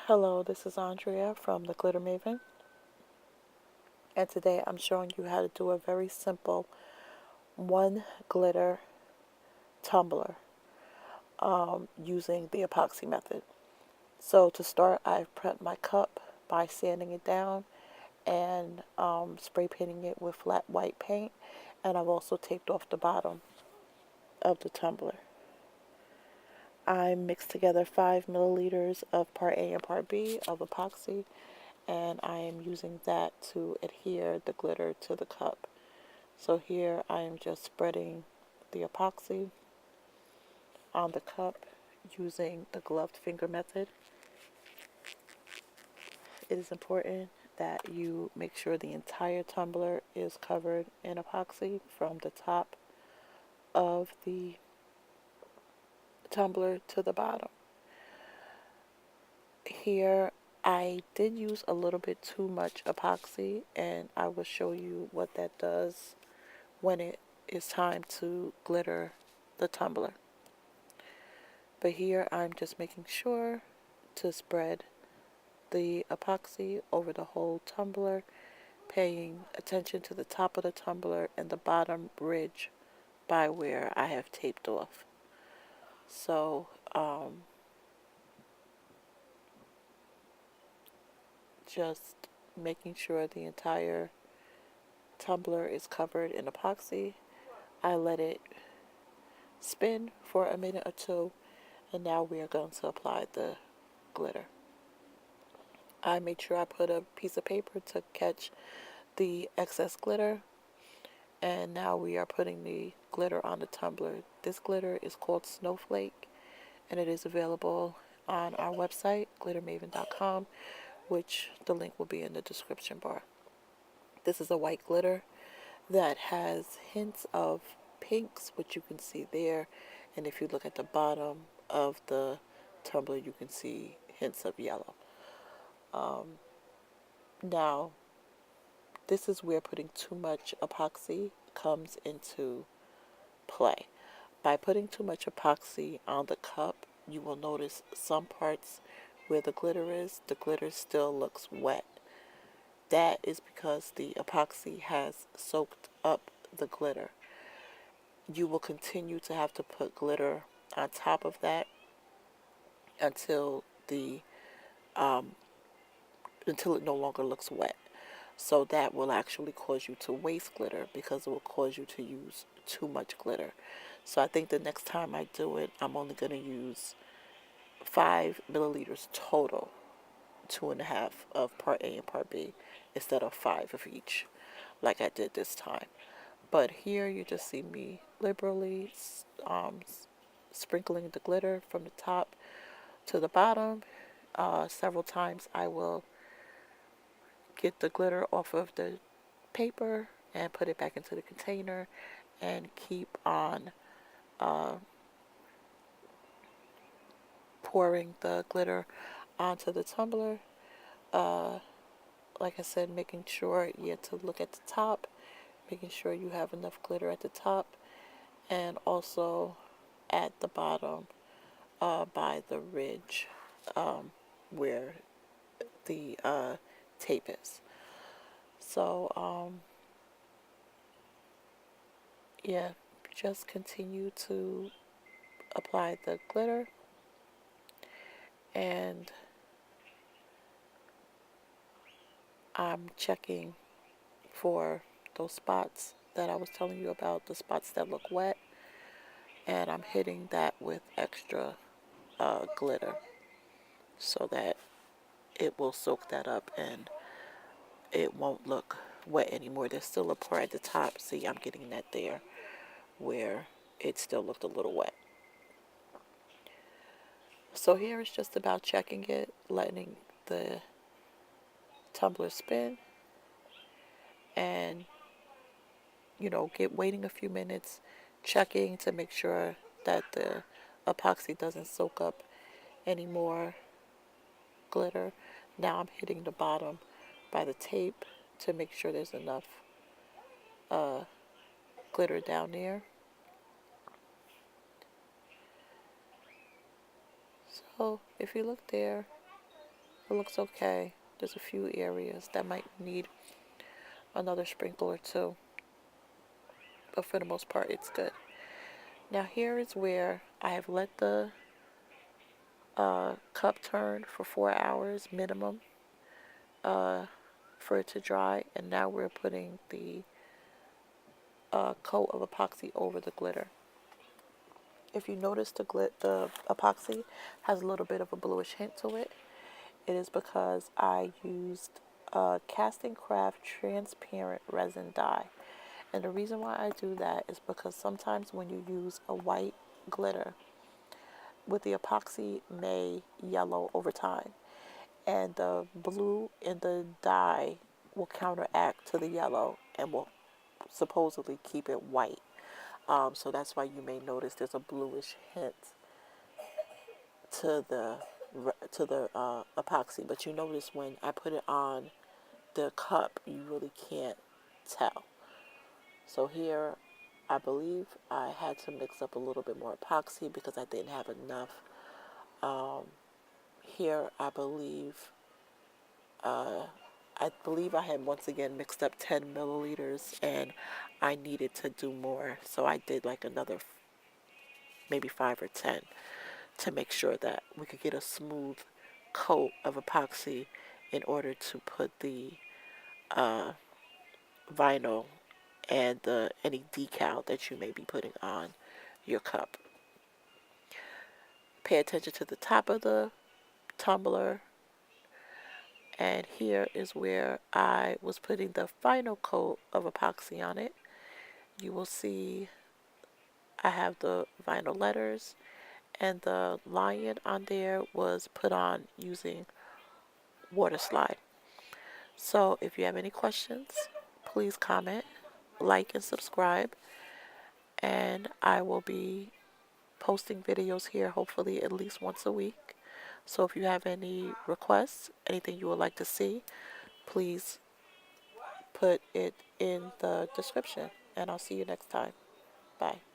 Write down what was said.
Hello, this is Andrea from the Glitter Maven, and today I'm showing you how to do a very simple one glitter tumbler using the epoxy method. So to start, I've prepped my cup by sanding it down and spray painting it with flat white paint, and I've also taped off the bottom of the tumbler. I mixed together 5 milliliters of part A and part B of epoxy, and I am using that to adhere the glitter to the cup. So here I am just spreading the epoxy on the cup using the gloved finger method. It is important that you make sure the entire tumbler is covered in epoxy from the top of the tumbler to the bottom. Here I did use a little bit too much epoxy, and I will show you what that does when it is time to glitter the tumbler. But here I'm just making sure to spread the epoxy over the whole tumbler, paying attention to the top of the tumbler and the bottom ridge by where I have taped off. So just making sure the entire tumbler is covered in epoxy. I let it spin for a minute or two, and now we are going to apply the glitter. I made sure I put a piece of paper to catch the excess glitter, and now we are putting the glitter on the tumbler. This glitter is called Snowflake, and it is available on our website, glittermaven.com, which the link will be in the description bar. This is a white glitter that has hints of pinks, which you can see there, and if you look at the bottom of the tumbler, you can see hints of yellow. Now, this is where putting too much epoxy comes into play. By putting too much epoxy on the cup, you will notice some parts where the glitter still looks wet. That is because the epoxy has soaked up the glitter. You will continue to have to put glitter on top of that until the until it no longer looks wet. So that will actually cause you to waste glitter because it will cause you to use too much glitter. So I think the next time I do it, I'm only going to use 5 milliliters total, 2.5 of part A and part B, instead of 5 of each, like I did this time. But here you just see me liberally sprinkling the glitter from the top to the bottom. Several times I will get the glitter off of the paper and put it back into the container and keep on pouring the glitter onto the tumbler. Like I said, making sure you have to look at the top, making sure you have enough glitter at the top, and also at the bottom by the ridge where the tape is. So, yeah, just continue to apply the glitter, and I'm checking for those spots that I was telling you about, the spots that look wet, and I'm hitting that with extra glitter so that it will soak that up and it won't look wet anymore. There's still a part at the top. See, I'm getting that there where it still looked a little wet. So here it's just about checking it, letting the tumbler spin, and waiting a few minutes, checking to make sure that the epoxy doesn't soak up any more glitter. Now I'm hitting the bottom by the tape to make sure there's enough glitter down there. So if you look there, It looks okay. There's a few areas that might need another sprinkle or two, but for the most part, it's good. Now here is where I have let the cup turn for 4 hours minimum uh, for it to dry, and now we're putting the coat of epoxy over the glitter. If you notice, the epoxy has a little bit of a bluish hint to it. It is because I used Casting Craft transparent resin dye. And the reason why I do that is because sometimes when you use a white glitter, with the epoxy may yellow over time. And the blue in the dye will counteract to the yellow and will supposedly keep it white. So that's why you may notice there's a bluish hint to the epoxy. But you notice when I put it on the cup, you really can't tell. So here, I believe I had to mix up a little bit more epoxy because I didn't have enough. Here, I believe I had once again mixed up 10 milliliters, and I needed to do more. So I did like another maybe 5 or 10 to make sure that we could get a smooth coat of epoxy in order to put the uh, vinyl and any decal that you may be putting on your cup. Pay attention to the top of the tumbler, and here is where I was putting the final coat of epoxy on it. You will see I have the vinyl letters, and the lion on there was put on using water slide. So if you have any questions, please comment, like, and subscribe, and I will be posting videos here hopefully at least once a week. So if you have any requests, anything you would like to see, please put it in the description, and I'll see you next time. Bye.